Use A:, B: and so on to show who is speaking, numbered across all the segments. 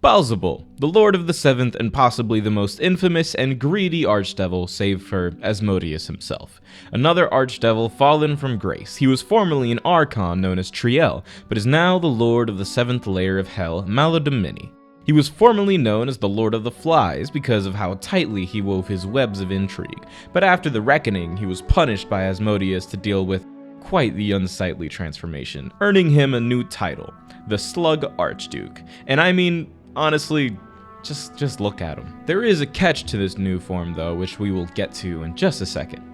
A: Baalzebul, the lord of the seventh and possibly the most infamous and greedy archdevil save for Asmodeus himself. Another archdevil fallen from grace. He was formerly an archon known as Triel, but is now the lord of the seventh layer of hell, Malodemini. He was formerly known as the Lord of the Flies because of how tightly he wove his webs of intrigue, but after the reckoning he was punished by Asmodeus to deal with quite the unsightly transformation, earning him a new title, the Slug Archduke. And I mean, honestly, just look at him. There is a catch to this new form though, which we will get to in just a second.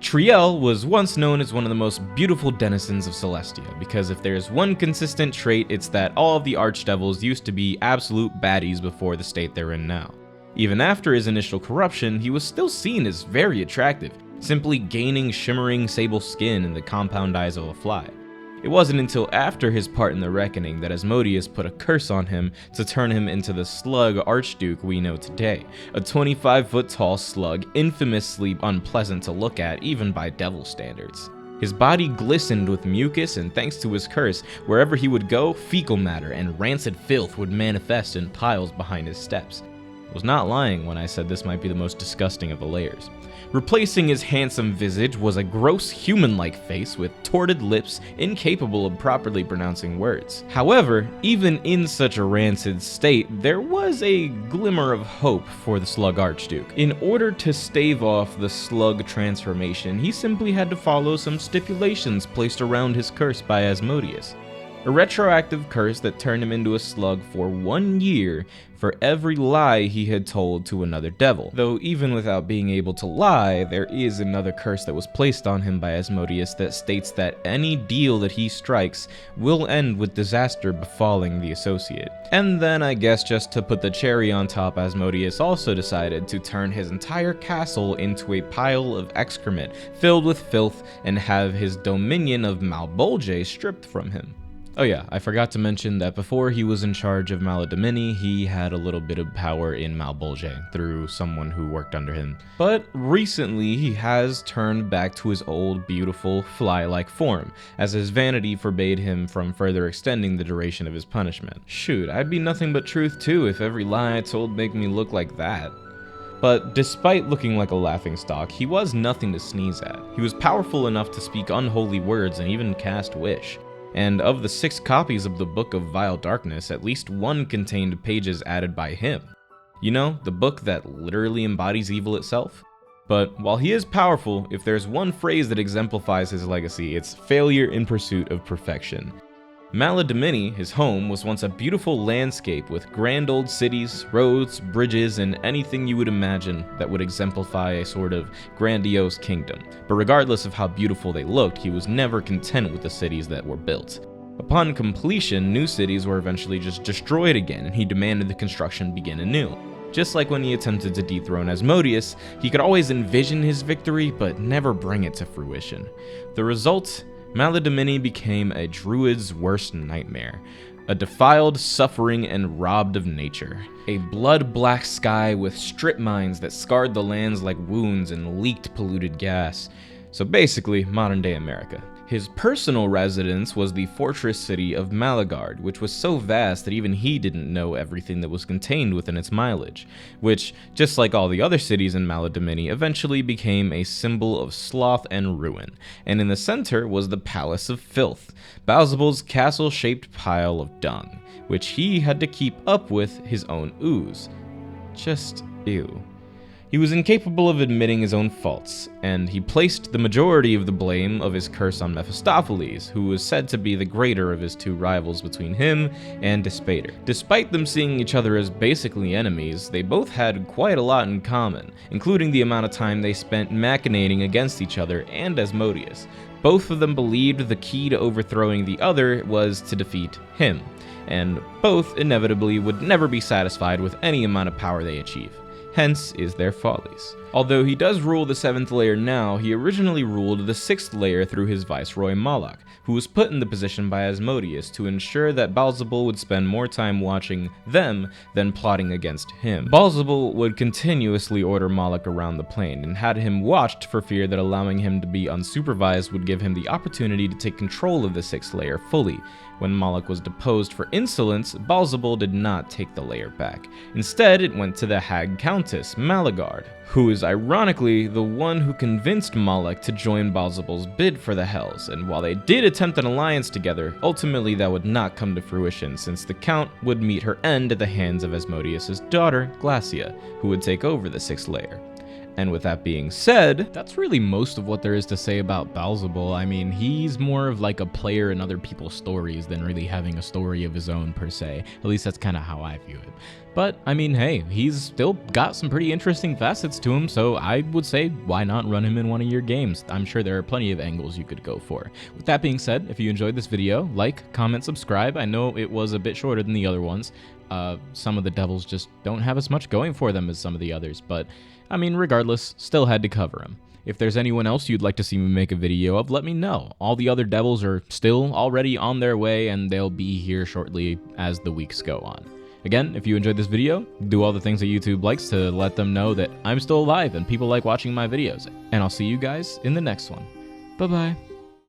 A: Triel was once known as one of the most beautiful denizens of Celestia, because if there's one consistent trait, it's that all of the archdevils used to be absolute baddies before the state they're in now. Even after his initial corruption, he was still seen as very attractive, simply gaining shimmering sable skin and the compound eyes of a fly. It wasn't until after his part in the reckoning that Asmodeus put a curse on him to turn him into the Slug Archduke we know today, a 25-foot tall slug infamously unpleasant to look at even by devil standards. His body glistened with mucus, and thanks to his curse, wherever he would go, fecal matter and rancid filth would manifest in piles behind his steps. I was not lying when I said this might be the most disgusting of the layers. Replacing his handsome visage was a gross human-like face with torted lips, incapable of properly pronouncing words. However, even in such a rancid state, there was a glimmer of hope for the Slug Archduke. In order to stave off the slug transformation, he simply had to follow some stipulations placed around his curse by Asmodeus. A retroactive curse that turned him into a slug for 1 year for every lie he had told to another devil. Though even without being able to lie, there is another curse that was placed on him by Asmodeus that states that any deal that he strikes will end with disaster befalling the associate. And then I guess just to put the cherry on top, Asmodeus also decided to turn his entire castle into a pile of excrement filled with filth and have his dominion of Malbolge stripped from him. Oh yeah, I forgot to mention that before he was in charge of Malodemini, he had a little bit of power in Malbolge through someone who worked under him. But recently, he has turned back to his old, beautiful, fly-like form, as his vanity forbade him from further extending the duration of his punishment. Shoot, I'd be nothing but truth too if every lie I told made me look like that. But despite looking like a laughingstock, he was nothing to sneeze at. He was powerful enough to speak unholy words and even cast wish. And of the 6 copies of the Book of Vile Darkness, at least 1 contained pages added by him. You know, the book that literally embodies evil itself? But while he is powerful, if there's one phrase that exemplifies his legacy, it's failure in pursuit of perfection. Malodemini, his home, was once a beautiful landscape with grand old cities, roads, bridges, and anything you would imagine that would exemplify a sort of grandiose kingdom. But regardless of how beautiful they looked, he was never content with the cities that were built. Upon completion, new cities were eventually just destroyed again, and he demanded the construction begin anew. Just like when he attempted to dethrone Asmodeus, he could always envision his victory, but never bring it to fruition. The result? Malodemini became a druid's worst nightmare, a defiled, suffering, and robbed of nature. A blood-black sky with strip mines that scarred the lands like wounds and leaked polluted gas. So basically, modern-day America. His personal residence was the fortress city of Malagard, which was so vast that even he didn't know everything that was contained within its mileage, which, just like all the other cities in Malodemini, eventually became a symbol of sloth and ruin. And in the center was the Palace of Filth, Baalzebul's castle-shaped pile of dung, which he had to keep up with his own ooze. Just ew. He was incapable of admitting his own faults, and he placed the majority of the blame of his curse on Mephistopheles, who was said to be the greater of his 2 rivals between him and Despater. Despite them seeing each other as basically enemies, they both had quite a lot in common, including the amount of time they spent machinating against each other and Asmodeus. Both of them believed the key to overthrowing the other was to defeat him, and both inevitably would never be satisfied with any amount of power they achieve. Hence is their follies. Although he does rule the 7th layer now, he originally ruled the 6th layer through his viceroy Malak, who was put in the position by Asmodeus to ensure that Baalzebul would spend more time watching them than plotting against him. Baalzebul would continuously order Malak around the plane, and had him watched for fear that allowing him to be unsupervised would give him the opportunity to take control of the 6th layer fully. When Malak was deposed for insolence, Baalzebul did not take the layer back. Instead, it went to the Hag Countess, Malagard, who is ironically the one who convinced Malak to join Baalzebul's bid for the Hells, and while they did attempt an alliance together, ultimately that would not come to fruition since the Count would meet her end at the hands of Asmodeus' daughter, Glacia, who would take over the 6th layer. And with that being said, that's really most of what there is to say about Baalzebul. I mean, he's more of like a player in other people's stories than really having a story of his own per se. At least that's kind of how I view it. But, I mean, hey, he's still got some pretty interesting facets to him, so I would say, why not run him in one of your games? I'm sure there are plenty of angles you could go for. With that being said, if you enjoyed this video, like, comment, subscribe. I know it was a bit shorter than the other ones. Some of the devils just don't have as much going for them as some of the others, but, I mean, regardless, still had to cover them. If there's anyone else you'd like to see me make a video of, let me know. All the other devils are still already on their way, and they'll be here shortly as the weeks go on. Again, if you enjoyed this video, do all the things that YouTube likes to let them know that I'm still alive and people like watching my videos. And I'll see you guys in the next one. Bye-bye.